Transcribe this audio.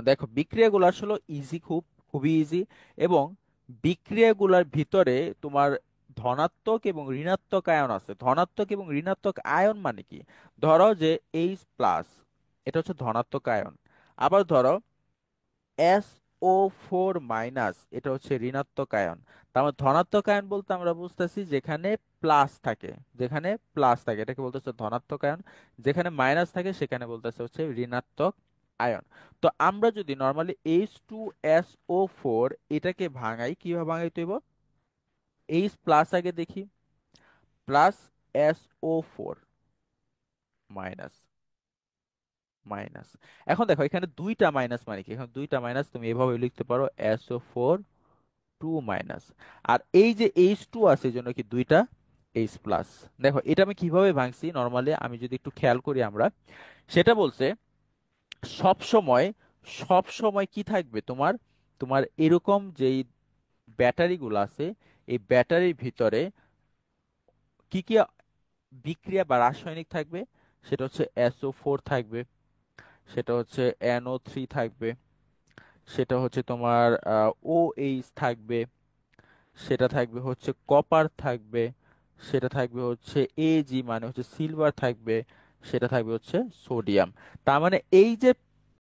দেখো বিক্রিয়াগুলো আসলে ইজি, খুবই ইজি। এবং বিক্রিয়াগুলোর ভিতরে তোমার ধনাত্মক এবং ঋণাত্মক আয়ন আছে। ধনাত্মক এবং ঋণাত্মক আয়ন মানে কি? ধরো যে H+, এটা হচ্ছে ধনাত্মক আয়ন। আবার ধরো SO4-, এটা হচ্ছে ঋণাত্মক আয়ন। তার মানে ধনাত্মক আয়ন বলতে আমরা বুঝতেছি যেখানে প্লাস থাকে, যেখানে প্লাস থাকে এটাকে বলতেছে ধনাত্মক আয়ন। যেখানে মাইনাস থাকে সেখানে বলতেছে হচ্ছে ঋণাত্মক আয়ন। তো আমরা যদি নর্মালি H2SO4 এটাকে ভাঙাই, কিভাবে ভাঙাইতে হইব? H+ আগে দেখি, প্লাস SO4 মাইনাস, মাইনাস। এখন দেখো এখানে দুইটা মাইনাস মানে কি? এখানে দুইটা মাইনাস তুমি এভাবে লিখতে পারো, SO4 2-। আর এই যে H2 আছে এই জন্য কি দুইটা H+। দেখো এটা আমি কিভাবে ভাঙছি, নর্মালি আমি যদি একটু খেয়াল করি আমরা, সেটা বলছে সব সময়, সব সময় কি থাকবে তোমার, তোমার এরকম যেই ব্যাটারিগুলো আছে এই ব্যাটারির ভিতরে কি কি বিক্রিয়া বা রাসায়নিক থাকবে? সেটা হচ্ছে SO4 থাকবে, সেটা হচ্ছে NO3 থাকবে, সেটা হচ্ছে তোমার OH থাকবে, সেটা থাকবে হচ্ছে কপার থাকবে, সেটা থাকবে হচ্ছে Ag মানে হচ্ছে সিলভার থাকবে, সেটা থাকবে হচ্ছে সোডিয়াম। তার মানে এই যে